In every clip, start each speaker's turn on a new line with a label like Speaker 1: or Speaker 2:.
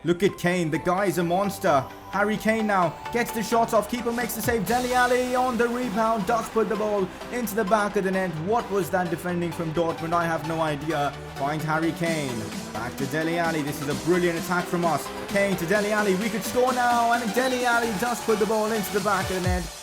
Speaker 1: Look at Kane, the guy is a monster. Harry Kane now gets the shots off, keeper makes the save. Dele Alli on the rebound, does put the ball into the back of the net. What was that defending from Dortmund? I have no idea. Finds Harry Kane. Back to Dele Alli. This is a brilliant attack from us. Kane to Dele Alli. We could score now, and Dele Alli does put the ball into the back of the net.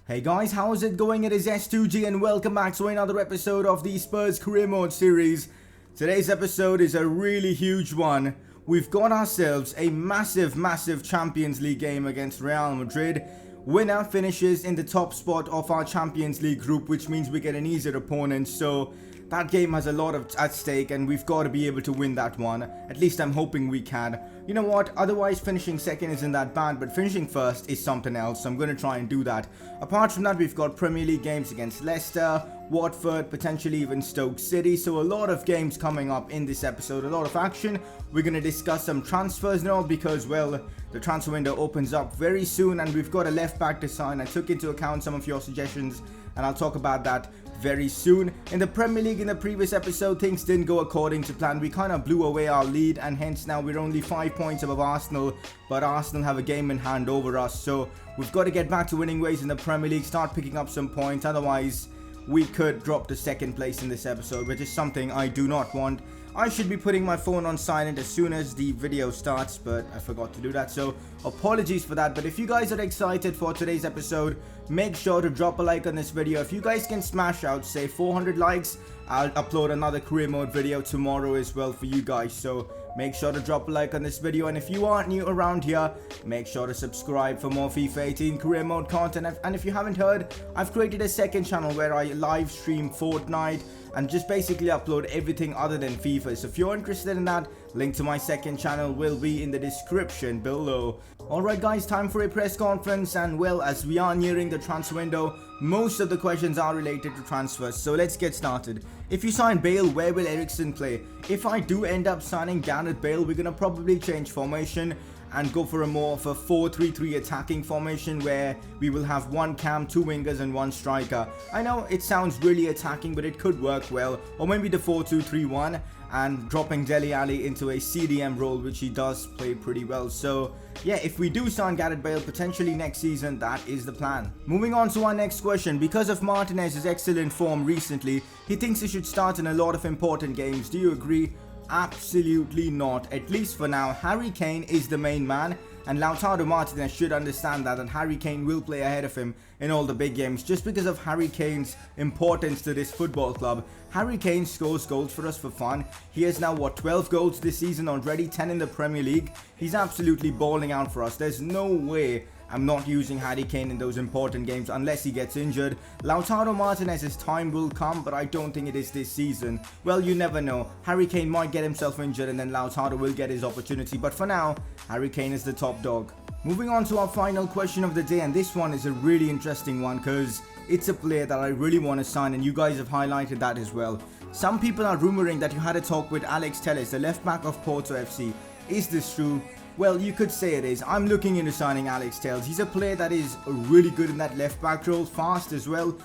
Speaker 1: Hey guys, how's it going? It is S2G and welcome back to another episode of the Spurs Career Mode series. Today's episode is a really huge one. We've got ourselves a massive Champions League game against Real Madrid. Winner finishes in the top spot of our Champions League group, which means we get an easier opponent. So that game has a lot at stake and we've got to be able to win that one. At least I'm hoping we can. You know what, otherwise finishing second isn't that bad, but finishing first is something else, so I'm going to try and do that. Apart from that, we've got Premier League games against Leicester, Watford, potentially even Stoke City, so a lot of games coming up in this episode, a lot of action. We're going to discuss some transfers and all because, well, the transfer window opens up very soon and we've got a left back to sign. I took into account some of your suggestions and I'll talk about that very soon. In the Premier League, in the previous episode, things didn't go according to plan. We kind of blew away our lead and hence now we're only 5 points above Arsenal, but Arsenal have a game in hand over us, so we've got to get back to winning ways in the Premier League, start picking up some points, otherwise we could drop to second place in this episode, which is something I do not want. I should be putting my phone on silent as soon as the video starts, but I forgot to do that, so apologies for that. But if you guys are excited for today's episode, make sure to drop a like on this video. If you guys can smash out, say 400 likes, I'll upload another career mode video tomorrow as well for you guys, so make sure to drop a like on this video. And if you are new around here, make sure to subscribe for more FIFA 18 career mode content. And if you haven't heard, I've created a second channel where I live stream Fortnite and just basically upload everything other than FIFA. So if you're interested in that, link to my second channel will be in the description below. Alright guys, time for a press conference, and well, as we are nearing the transfer window, most of the questions are related to transfers, so let's get started. If you sign Bale, where will Eriksen play? If I do end up signing Gareth Bale, we're gonna probably change formation and go for a more of a 4-3-3 attacking formation where we will have one cam, two wingers and one striker. I know it sounds really attacking, but it could work well. Or maybe the 4-2-3-1 and dropping Dele Alli into a CDM role, which he does play pretty well. So yeah, if we do sign Gareth Bale potentially next season, that is the plan. Moving on to our next question. Because of Martinez's excellent form recently, he thinks he should start in a lot of important games. Do you agree? Absolutely not. At least for now, Harry Kane is the main man, and Lautaro Martinez should understand that, and Harry Kane will play ahead of him in all the big games just because of Harry Kane's importance to this football club. Harry Kane scores goals for us for fun. He has now, what, 12 goals this season already, 10 in the Premier League. He's absolutely balling out for us. There's no way I'm not using Harry Kane in those important games unless he gets injured. Lautaro Martinez's time will come, but I don't think it is this season. Well, you never know. Harry Kane might get himself injured and then Lautaro will get his opportunity. But for now, Harry Kane is the top dog. Moving on to our final question of the day, and this one is a really interesting one because it's a player that I really want to sign, and you guys have highlighted that as well. Some people are rumoring that you had a talk with Alex Telles, the left back of Porto FC. Is this true? Well, you could say it is. I'm looking into signing Alex Telles. He's a player that is really good in that left back role, fast as well.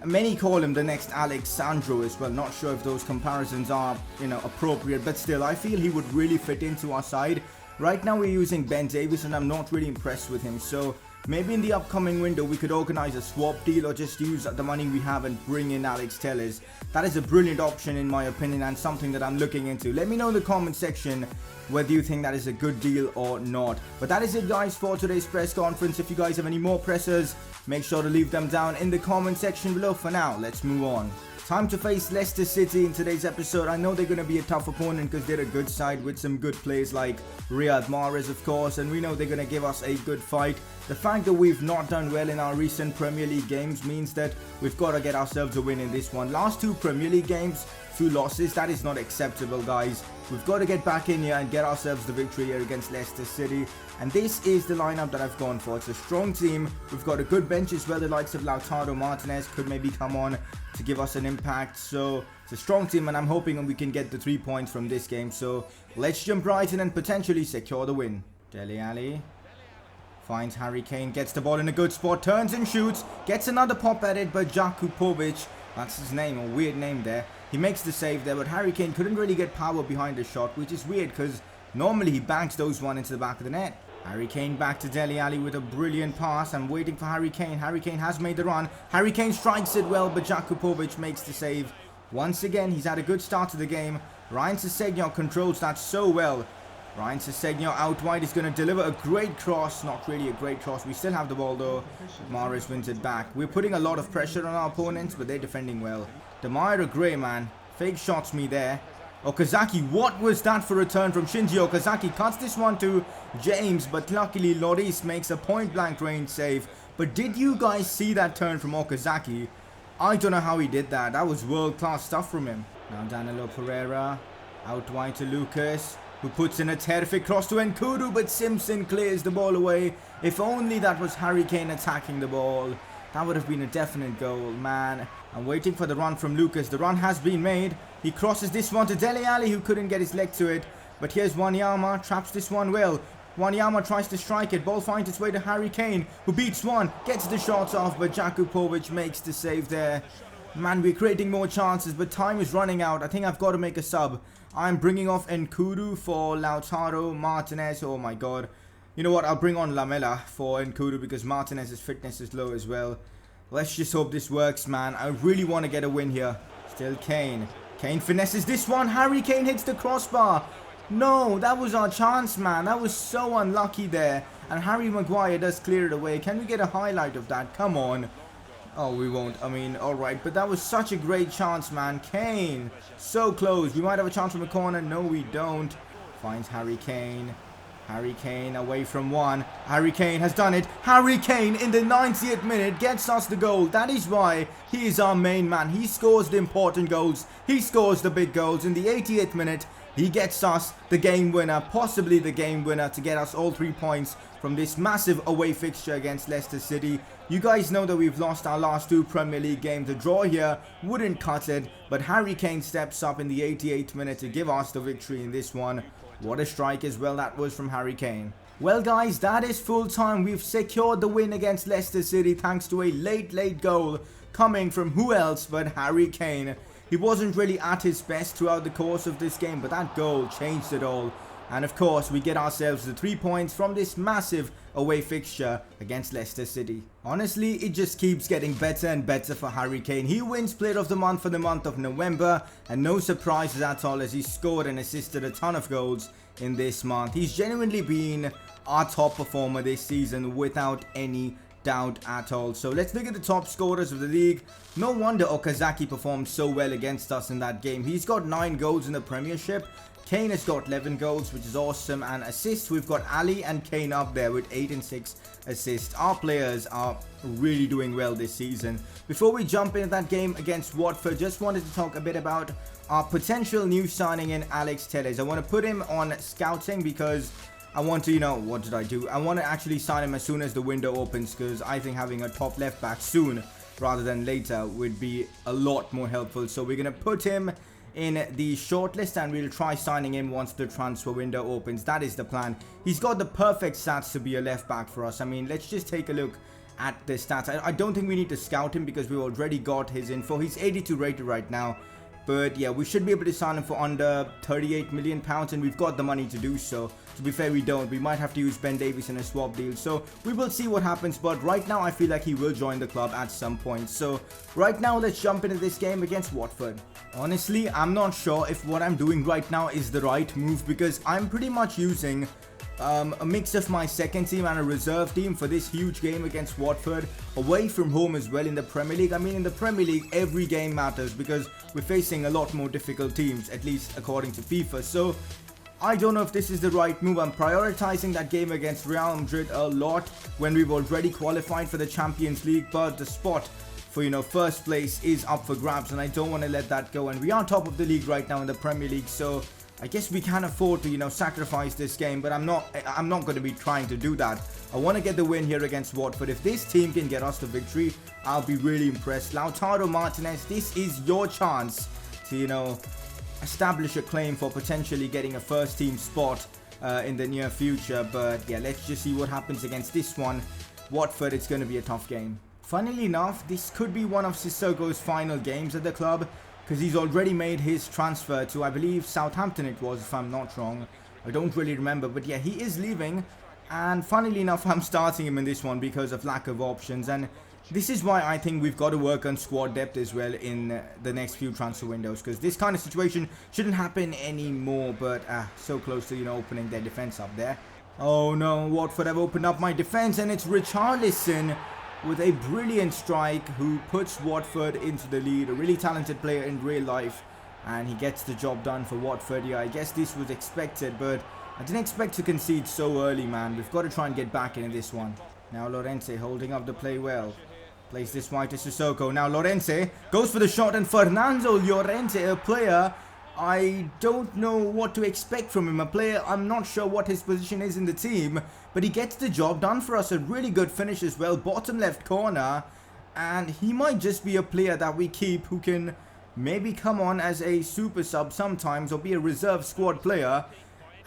Speaker 1: Many call him the next Alex Sandro as well. Not sure if those comparisons are, appropriate, but still, I feel he would really fit into our side. Right now we're using Ben Davies and I'm not really impressed with him, so maybe in the upcoming window we could organize a swap deal or just use the money we have and bring in Alex Telles. That is a brilliant option in my opinion and something that I'm looking into. Let me know in the comment section whether you think that is a good deal or not. But that is it guys for today's press conference. If you guys have any more pressers, make sure to leave them down in the comment section below. For now, let's move on. Time to face Leicester City in today's episode. I know they're going to be a tough opponent because they're a good side with some good players like Riyad Mahrez, of course, and we know they're going to give us a good fight. The fact that we've not done well in our recent Premier League games means that we've got to get ourselves a win in this one. Last two Premier League games, 2 losses. That is not acceptable, guys. We've got to get back in here and get ourselves the victory here against Leicester City. And this is the lineup that I've gone for. It's a strong team. We've got a good bench as well. The likes of Lautaro Martinez could maybe come on to give us an impact. So it's a strong team and I'm hoping we can get the 3 points from this game. So let's jump right in and potentially secure the win. Dele Alli Finds Harry Kane, gets the ball in a good spot, turns and shoots, gets another pop at it, but Jakupovic, that's his name, a weird name there. He makes the save there, but Harry Kane couldn't really get power behind the shot, which is weird because normally he banks those one into the back of the net. Harry Kane back to Dele Alli with a brilliant pass. I'm waiting for Harry Kane. Harry Kane has made the run. Harry Kane strikes it well, but Jakupovic makes the save. Once again, he's had a good start to the game. Ryan Sessegnon controls that so well. Ryan Sessegnon out wide is going to deliver a great cross. Not really a great cross. We still have the ball though. Mahrez wins it back. We're putting a lot of pressure on our opponents, but they're defending well. Demaira Gray, man. Fake shots me there. Okazaki, what was that for a turn from Shinji Okazaki? Cuts this one to James, but luckily Lloris makes a point-blank range save. But did you guys see that turn from Okazaki? I don't know how he did that. That was world-class stuff from him. Now Danilo Pereira, out wide to Lucas, who puts in a terrific cross to Nkudu, but Simpson clears the ball away. If only that was Harry Kane attacking the ball. That would have been a definite goal, man. I'm waiting for the run from Lucas. The run has been made. He crosses this one to Dele Alli, who couldn't get his leg to it. But here's Wanyama, traps this one well. Wanyama tries to strike it. Ball finds its way to Harry Kane, who beats one, gets the shots off, but Jakupovic makes the save there. Man, we're creating more chances, but time is running out. I think I've got to make a sub. I'm bringing off Nkudu for Lautaro Martinez. Oh my god. You know what? I'll bring on Lamela for Nkudu because Martinez's fitness is low as well. Let's just hope this works, man. I really want to get a win here. Still Kane. Kane finesses this one. Harry Kane hits the crossbar. No, that was our chance, man. That was so unlucky there. And Harry Maguire does clear it away. Can we get a highlight of that? Come on. Oh, we won't. I mean, alright. But that was such a great chance, man. Kane. So close. We might have a chance from a corner. No, we don't. Finds Harry Kane. Harry Kane away from one. Harry Kane has done it. Harry Kane in the 90th minute gets us the goal. That is why he is our main man. He scores the important goals. He scores the big goals. In the 80th minute, he gets us the game winner. Possibly the game winner to get us all 3 points from this massive away fixture against Leicester City. You guys know that we've lost our last 2 Premier League games. A draw here wouldn't cut it. But Harry Kane steps up in the 88th minute to give us the victory in this one. What a strike as well that was from Harry Kane. Well guys, that is full time. We've secured the win against Leicester City thanks to a late goal coming from who else but Harry Kane. He wasn't really at his best throughout the course of this game, but that goal changed it all. And of course, we get ourselves the 3 points from this massive away fixture against Leicester City. Honestly, it just keeps getting better and better for Harry Kane. He wins Player of the Month for the month of November, and no surprises at all as he scored and assisted a ton of goals in this month. He's genuinely been our top performer this season without any doubt at all. So let's look at the top scorers of the league. No wonder Okazaki performed so well against us in that game. He's got 9 goals in the Premiership. Kane has got 11 goals, which is awesome, and assists, we've got Ali and Kane up there with 8 and 6 assists. Our players are really doing well this season. Before we jump into that game against Watford, just wanted to talk a bit about our potential new signing in Alex Telles. I want to put him on scouting because I want to, you know, what did I do? I want to actually sign him as soon as the window opens because I think having a top left back soon rather than later would be a lot more helpful. So we're going to put him in the shortlist and we'll try signing him once the transfer window opens. That is the plan. He's got the perfect stats to be a left back for us. I mean, let's just take a look at the stats. I don't think we need to scout him because we already got his info. He's 82 rated right now. But yeah, we should be able to sign him for under £38 million and we've got the money to do so. To be fair, we don't. We might have to use Ben Davies in a swap deal. So we will see what happens. But right now, I feel like he will join the club at some point. So right now, let's jump into this game against Watford. Honestly, I'm not sure if what I'm doing right now is the right move because I'm pretty much using a mix of my second team and a reserve team for this huge game against Watford, away from home as well in the Premier League. I mean, in the Premier League, every game matters because we're facing a lot more difficult teams, at least according to FIFA. So I don't know if this is the right move. I'm prioritizing that game against Real Madrid a lot when we've already qualified for the Champions League, but the spot for, you know, first place is up for grabs and I don't want to let that go. And we are top of the league right now in the Premier League, so I guess we can afford to, you know, sacrifice this game, but I'm not going to be trying to do that. I want to get the win here against Watford. If this team can get us the victory, I'll be really impressed. Lautaro Martinez, this is your chance to, you know, establish a claim for potentially getting a first team spot in the near future. But yeah, let's just see what happens against this one. Watford, it's going to be a tough game. Funnily enough, this could be one of Sissoko's final games at the club, because he's already made his transfer to, I believe, Southampton it was, if I'm not wrong. I don't really remember, but yeah, he is leaving. And funnily enough, I'm starting him in this one because of lack of options. And this is why I think we've got to work on squad depth as well in the next few transfer windows, because this kind of situation shouldn't happen anymore. But so close to, opening their defense up there. Oh no, Watford have opened up my defense, and it's Richarlison with a brilliant strike who puts Watford into the lead. A really talented player in real life, and he gets the job done for Watford. Yeah, I guess this was expected, but I didn't expect to concede so early, man. We've got to try and get back in this one. Now Llorente holding up the play well. Plays this wide to Sissoko. Now Llorente goes for the shot, and Fernando Llorente, a player I don't know what to expect from him. A player I'm not sure what his position is in the team, but he gets the job done for us. A really good finish as well. Bottom left corner, and he might just be a player that we keep who can maybe come on as a super sub sometimes, or be a reserve squad player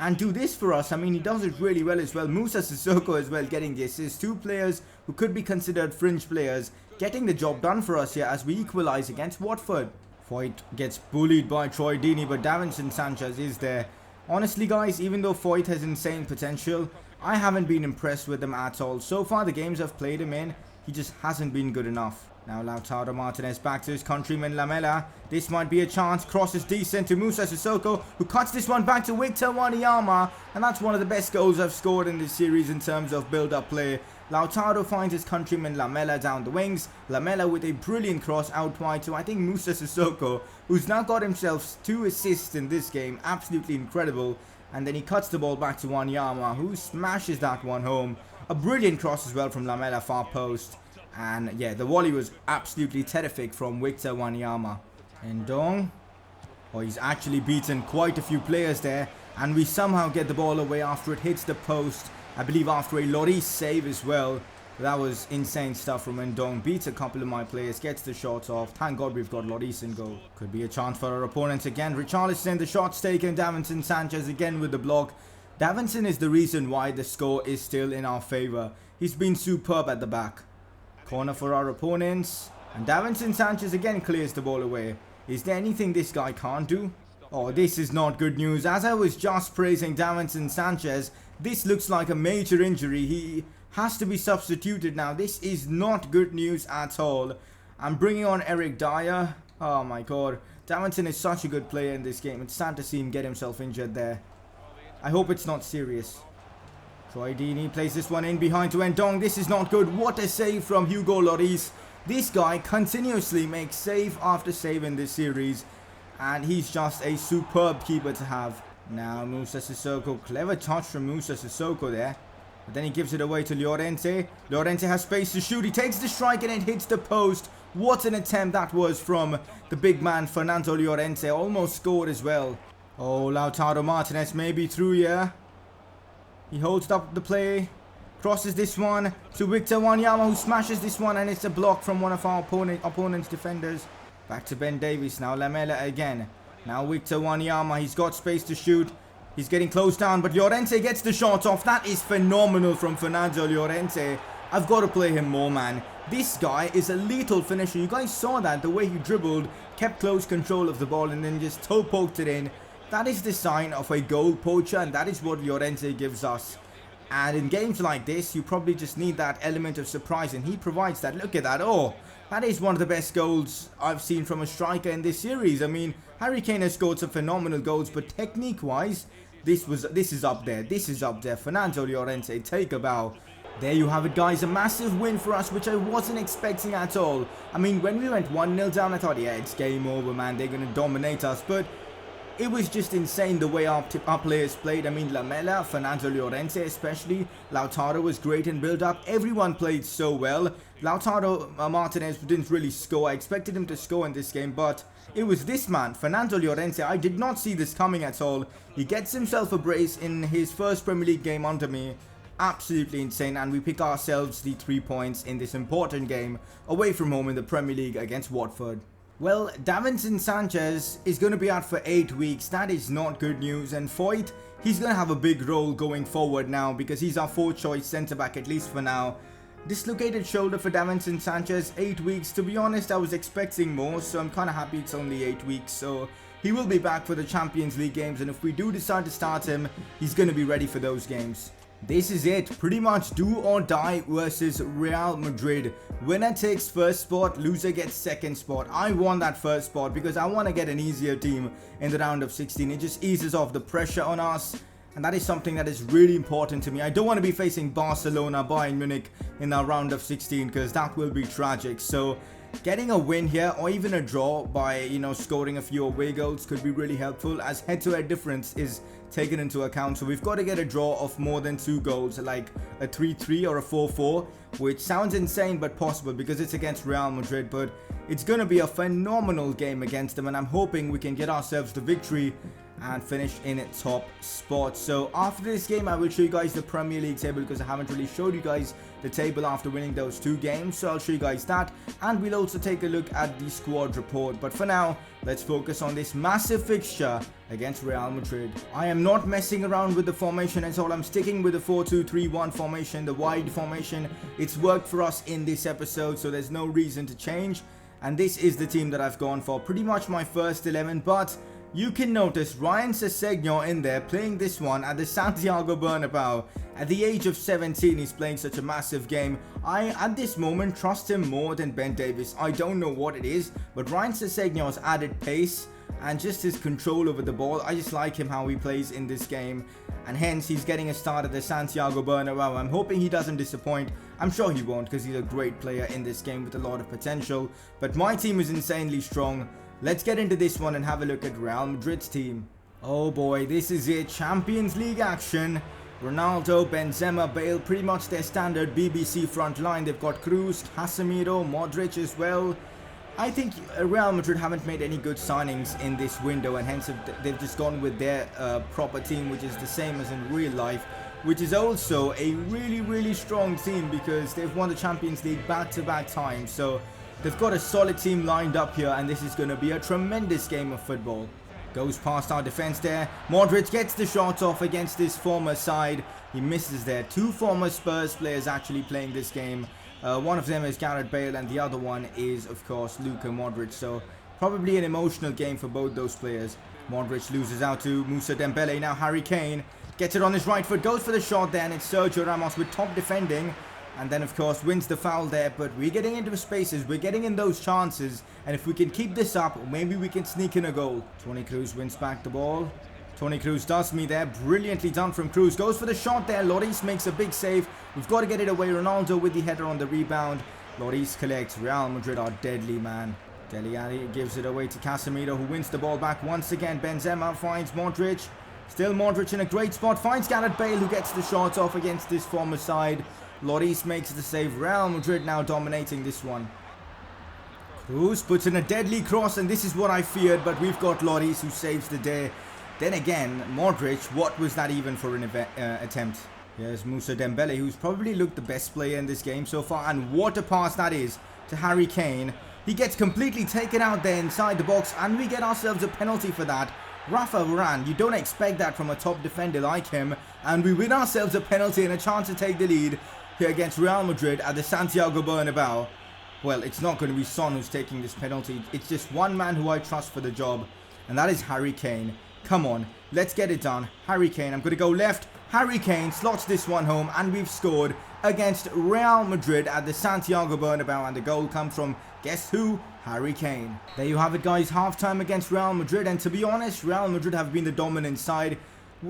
Speaker 1: and do this for us. I mean, he does it really well as well. Musa Sissoko as well getting the assist. Two players who could be considered fringe players getting the job done for us here as we equalize against Watford. Foyt gets bullied by Troy Deeney, but Davinson Sanchez is there. Honestly, guys, even though Foyt has insane potential, I haven't been impressed with him at all. So far, the games I've played him in, he just hasn't been good enough. Now Lautaro Martinez back to his countryman Lamela. This might be a chance. Cross is decent to Musa Sissoko, who cuts this one back to Victor Wanyama. And that's one of the best goals I've scored in this series in terms of build-up play. Lautaro finds his countryman Lamela down the wings. Lamela with a brilliant cross out wide to, I think, Musa Sissoko, who's now got himself 2 assists in this game. Absolutely incredible. And then he cuts the ball back to Wanyama, who smashes that one home. A brilliant cross as well from Lamela, far post. And yeah, the volley was absolutely terrific from Victor Wanyama. And Dong, oh, he's actually beaten quite a few players there. And we somehow get the ball away after it hits the post. I believe after a Lloris save as well. That was insane stuff from Ndong. Beats a couple of my players, gets the shots off. Thank God we've got Lloris in goal. Could be a chance for our opponents again. Richarlison, the shot's taken. Davinson Sanchez again with the block. Davinson is the reason why the score is still in our favour. He's been superb at the back. Corner for our opponents. And Davinson Sanchez again clears the ball away. Is there anything this guy can't do? Oh, this is not good news. As I was just praising Davinson Sanchez, this looks like a major injury. He has to be substituted now. This is not good news at all. I'm bringing on Eric Dyer. Oh my god. Davinson is such a good player in this game. It's sad to see him get himself injured there. I hope it's not serious. Troy Deeney plays this one in behind to Ndong. This is not good. What a save from Hugo Lloris. This guy continuously makes save after save in this series. And he's just a superb keeper to have. Now Musa Sissoko. Clever touch from Musa Sissoko there. But then he gives it away to Llorente. Llorente has space to shoot. He takes the strike and it hits the post. What an attempt that was from the big man Fernando Llorente. Almost scored as well. Oh, Lautaro Martinez may be through here. He holds up the play. Crosses this one to Victor Wanyama, who smashes this one, and it's a block from one of our opponent's defenders. Back to Ben Davies now. Lamela again. Now Victor Wanyama. He's got space to shoot. He's getting close down, but Llorente gets the shot off. That is phenomenal from Fernando Llorente. I've got to play him more, man. This guy is a lethal finisher. You guys saw that, the way he dribbled, kept close control of the ball, and then just toe poked it in. That is the sign of a goal poacher, and that is what Llorente gives us. And in games like this, you probably just need that element of surprise, and he provides that. Look at that. Oh, that is one of the best goals I've seen from a striker in this series. I mean, Harry Kane has scored some phenomenal goals, but technique-wise, this is up there. This is up there. Fernando Llorente, take a bow. There you have it, guys. A massive win for us, which I wasn't expecting at all. I mean, when we went 1-0 down, I thought, yeah, it's game over, man. They're going to dominate us, but it was just insane the way our players played. I mean, Lamela, Fernando Llorente especially. Lautaro was great in build-up. Everyone played so well. Lautaro Martinez didn't really score. I expected him to score in this game, but it was this man, Fernando Llorente. I did not see this coming at all. He gets himself a brace in his first Premier League game under me. Absolutely insane, and we pick ourselves the 3 points in this important game away from home in the Premier League against Watford. Well, Davinson Sanchez is going to be out for 8 weeks. That is not good news. And Foyt, he's going to have a big role going forward now because he's our 4th choice centre-back, at least for now. Dislocated shoulder for Davinson Sanchez, 8 weeks. To be honest, I was expecting more, so I'm kind of happy it's only 8 weeks. So he will be back for the Champions League games, and if we do decide to start him, he's going to be ready for those games. This is it, pretty much do or die versus Real Madrid. Winner takes first spot, loser gets second spot. I want that first spot because I want to get an easier team in the round of 16. It just eases off the pressure on us, and that is something that is really important to me. I don't want to be facing Barcelona, Bayern Munich in our round of 16 because that will be tragic. So getting a win here or even a draw by, scoring a few away goals could be really helpful, as head-to-head difference is taken into account. So we've got to get a draw of more than 2 goals, like a 3-3 or a 4-4, which sounds insane but possible because it's against Real Madrid. But it's going to be a phenomenal game against them, and I'm hoping we can get ourselves the victory and finish in top spot. So after this game, I will show you guys the Premier League table because I haven't really showed you guys the table after winning those 2 games. So I'll show you guys that, and we'll also take a look at the squad report. But for now, let's focus on this massive fixture against Real Madrid. I am not messing around with the formation at all. I'm sticking with the 4-2-3-1 formation, the wide formation. It's worked for us in this episode, so there's no reason to change. And this is the team that I've gone for, pretty much my first 11, but you can notice Ryan Sessegnon in there playing this one at the Santiago Bernabeu. At the age of 17, he's playing such a massive game. I, at this moment, trust him more than Ben Davies. I don't know what it is, but Ryan Sessegnon's added pace and just his control over the ball. I just like him how he plays in this game, and hence he's getting a start at the Santiago Bernabeu. I'm hoping he doesn't disappoint. I'm sure he won't because he's a great player in this game with a lot of potential. But my team is insanely strong. Let's get into this one and have a look at Real Madrid's team. Oh boy, this is it. Champions League action. Ronaldo, Benzema, Bale, pretty much their standard BBC front line. They've got Kroos, Casemiro, Modric as well. I think Real Madrid haven't made any good signings in this window, and hence they've just gone with their proper team, which is the same as in real life, which is also a really strong team because they've won the Champions League back-to-back times. So they've got a solid team lined up here, and this is going to be a tremendous game of football. Goes past our defense there. Modric gets the shot off against his former side. He misses there. 2 former Spurs players actually playing this game. One of them is Gareth Bale, and the other one is, of course, Luka Modric. So probably an emotional game for both those players. Modric loses out to Moussa Dembele. Now Harry Kane gets it on his right foot, goes for the shot there, and it's Sergio Ramos with top defending. And then, of course, wins the foul there. But we're getting into spaces. We're getting in those chances. And if we can keep this up, maybe we can sneak in a goal. Toni Kroos wins back the ball. Toni Kroos does me there. Brilliantly done from Kroos. Goes for the shot there. Lloris makes a big save. We've got to get it away. Ronaldo with the header on the rebound. Lloris collects. Real Madrid are deadly, man. Dele Alli gives it away to Casemiro, who wins the ball back once again. Benzema finds Modric. Still Modric in a great spot. Finds Gareth Bale, who gets the shot off against his former side. Lloris makes the save. Real Madrid now dominating this one. Kroos puts in a deadly cross, and this is what I feared, but we've got Lloris who saves the day. Then again, Modric, what was that even for an attempt? Here's Moussa Dembele, who's probably looked the best player in this game so far, and what a pass that is to Harry Kane. He gets completely taken out there inside the box, and we get ourselves a penalty for that. Rafa Varane, you don't expect that from a top defender like him, and we win ourselves a penalty and a chance to take the lead here against Real Madrid at the Santiago Bernabeu. Well, it's not going to be Son who's taking this penalty. It's just one man who I trust for the job, and that is Harry Kane. Come on, let's get it done. Harry Kane, I'm going to go left. Harry Kane slots this one home, and we've scored against Real Madrid at the Santiago Bernabeu, and the goal comes from, guess who? Harry Kane. There you have it, guys. Half-time against Real Madrid, and to be honest, Real Madrid have been the dominant side.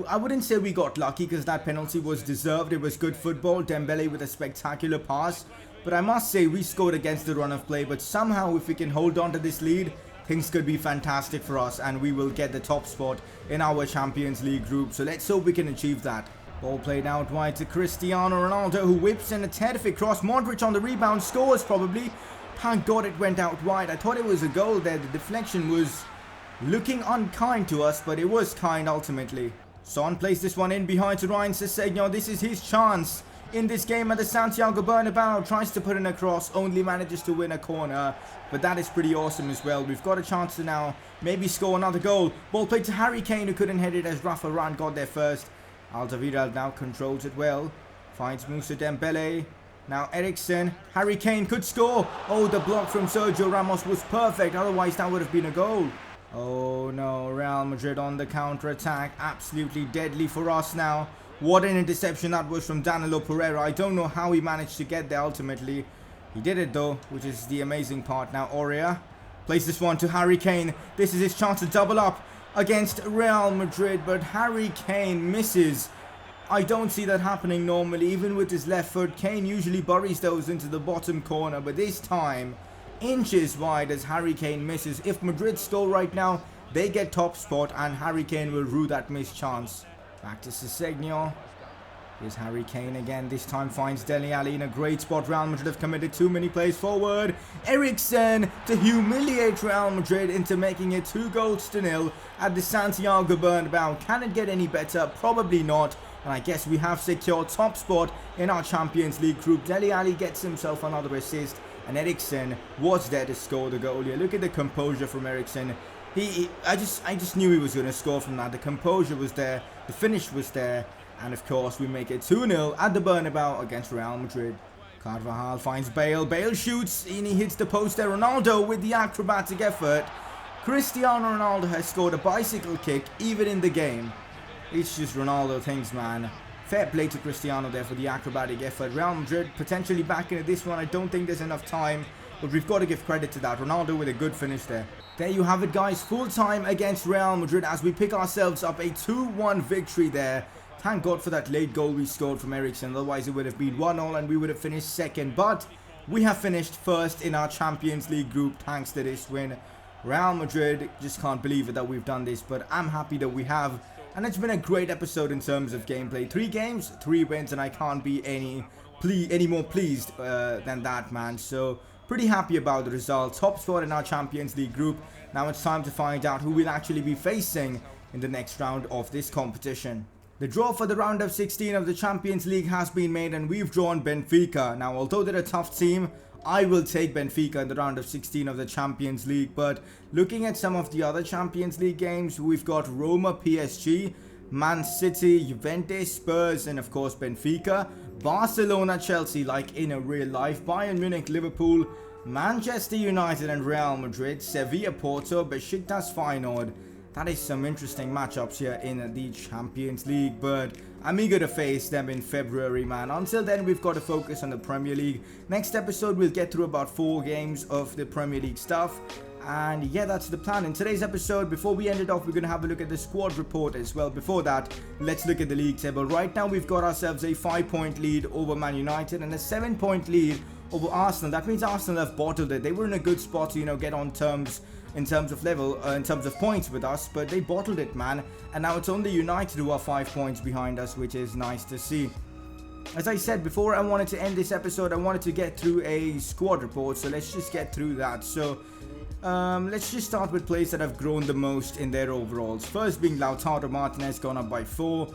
Speaker 1: I wouldn't say we got lucky because that penalty was deserved. It was good football. Dembele with a spectacular pass. But I must say we scored against the run of play. But somehow if we can hold on to this lead, things could be fantastic for us. And we will get the top spot in our Champions League group. So let's hope we can achieve that. Ball played out wide to Cristiano Ronaldo, who whips in a terrific cross. Modric on the rebound, scores probably. Thank God it went out wide. I thought it was a goal there. The deflection was looking unkind to us, but it was kind ultimately. Son plays this one in behind to Ryan Sessegnon. This is his chance. in this game at the Santiago Bernabeu. Tries to put in a cross, only manages to win a corner. But that is pretty awesome as well. We've got a chance to now maybe score another goal. Ball played to Harry Kane, who couldn't hit it as Rafa Varane got there first. Alderweireld now controls it well. Finds Moussa Dembele. Now Eriksen. Harry Kane could score. Oh, the block from Sergio Ramos was perfect. Otherwise, that would have been a goal. Oh no, Real Madrid on the counter-attack. Absolutely deadly for us now. What an interception that was from Danilo Pereira. I don't know how he managed to get there ultimately. He did it though, which is the amazing part. Now Aurier plays this one to Harry Kane. This is his chance to double up against Real Madrid, but Harry Kane misses. I don't see that happening normally. Even with his left foot, Kane usually buries those into the bottom corner, but this time, inches wide as Harry Kane misses. If Madrid score right now, they get top spot and Harry Kane will rue that missed chance. Back to Sessegnon. Here's Harry Kane again. This time finds Dele Alli in a great spot. Real Madrid have committed too many plays forward. Eriksen to humiliate Real Madrid into making it 2-0 at the Santiago Bernabeu. Can it get any better? Probably not. And I guess we have secured top spot in our Champions League group. Dele Alli gets himself another assist. And Eriksen was there to score the goal here. Look at the composure from Eriksen. I just knew he was going to score from that. The composure was there. The finish was there. And of course, we make it 2-0 at the Bernabeu against Real Madrid. Carvajal finds Bale. Bale shoots and he hits the post there. Ronaldo with the acrobatic effort. Cristiano Ronaldo has scored a bicycle kick even in the game. It's just Ronaldo things, man. Fair play to Cristiano there for the acrobatic effort. Real Madrid potentially back into this one. I don't think there's enough time, but we've got to give credit to that. Ronaldo with a good finish there. There you have it, guys. Full time against Real Madrid as we pick ourselves up a 2-1 victory there. Thank God for that late goal we scored from Eriksen. Otherwise, it would have been 1-0 and we would have finished second. But we have finished first in our Champions League group thanks to this win. Real Madrid, just can't believe it that we've done this. But I'm happy that we have. And it's been a great episode in terms of gameplay. 3 games, 3 wins, and I can't be any more pleased than that, man. So, pretty happy about the result. Top spot in our Champions League group. Now it's time to find out who we'll actually be facing in the next round of this competition. The draw for the round of 16 of the Champions League has been made and we've drawn Benfica. Now, although they're a tough team, I will take Benfica in the round of 16 of the Champions League. But looking at some of the other Champions League games, we've got Roma, PSG, Man City, Juventus, Spurs, and of course Benfica. Barcelona, Chelsea, like in a real life. Bayern Munich, Liverpool, Manchester United and Real Madrid. Sevilla, Porto, Besiktas, Feyenoord. That is some interesting matchups here in the Champions League, but I'm eager to face them in February, man. Until then, we've got to focus on the Premier League. Next episode, we'll get through about 4 games of the Premier League stuff. And yeah, that's the plan. In today's episode, before we end it off, we're going to have a look at the squad report as well. Before that, let's look at the league table. Right now, we've got ourselves a 5-point lead over Man United and a 7-point lead over Arsenal. That means Arsenal have bottled it. They were in a good spot to, get on terms in terms of level, in terms of points with us, but they bottled it, man. And now it's only United who are 5 points behind us, which is nice to see. As I said before, I wanted to end this episode, I wanted to get through a squad report, so let's just get through that. So, let's just start with players that have grown the most in their overalls. First being Lautaro Martinez, gone up by 4.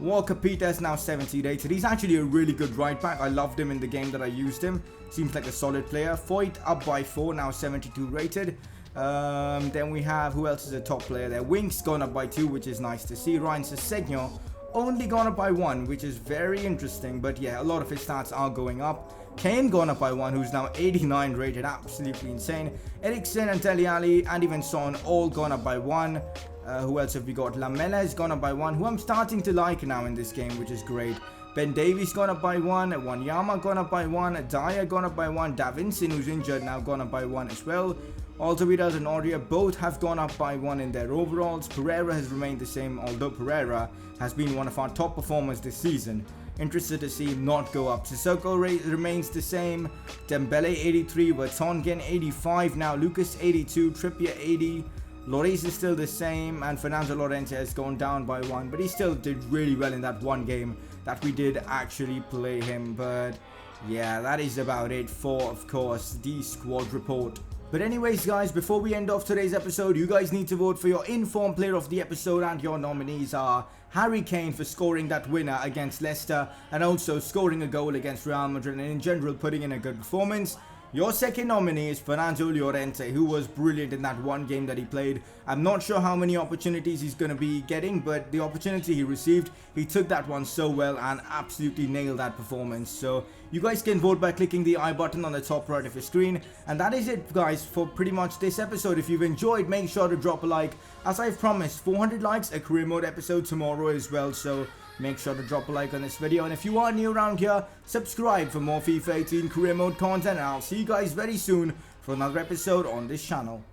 Speaker 1: Walker Peters now 70 rated. He's actually a really good right back. I loved him in the game that I used him. Seems like a solid player. Foyt up by 4, now 72 rated. Then we have, who else is a top player there? Winks gone up by 2, which is nice to see. Ryan Sessegnon only gone up by 1, which is very interesting. But yeah, a lot of his stats are going up. Kane gone up by 1, who's now 89 rated. Absolutely insane. Eriksen and Dele Alli and even Son all gone up by 1. Who else have we got? Lamela has gone up by 1, who I'm starting to like now in this game, which is great. Ben Davies gone up by 1, Wanyama gone up by 1, Dyer gone up by 1, Davinson, who's injured, now gone up by 1 as well. Alderweireld and Aurier both have gone up by 1 in their overalls. Pereira has remained the same, although Pereira has been one of our top performers this season. Interested to see him not go up. Sissoko remains the same. Dembele 83, Vertonghen 85 now, Lucas 82, Trippier 80. Lloris is still the same, and Fernando Llorente has gone down by 1, but he still did really well in that one game that we did actually play him. But yeah, that is about it for, of course, the squad report. But anyways guys, before we end off today's episode, you guys need to vote for your informed player of the episode, and your nominees are Harry Kane for scoring that winner against Leicester and also scoring a goal against Real Madrid and in general putting in a good performance. Your second nominee is Fernando Llorente, who was brilliant in that one game that he played. I'm not sure how many opportunities he's going to be getting, but the opportunity he received, he took that one so well and absolutely nailed that performance. So you guys can vote by clicking the I button on the top right of your screen. And that is it guys for pretty much this episode. If you've enjoyed, make sure to drop a like. As I've promised, 400 likes, a career mode episode tomorrow as well. So make sure to drop a like on this video, and if you are new around here, subscribe for more FIFA 18 career mode content, and I'll see you guys very soon for another episode on this channel.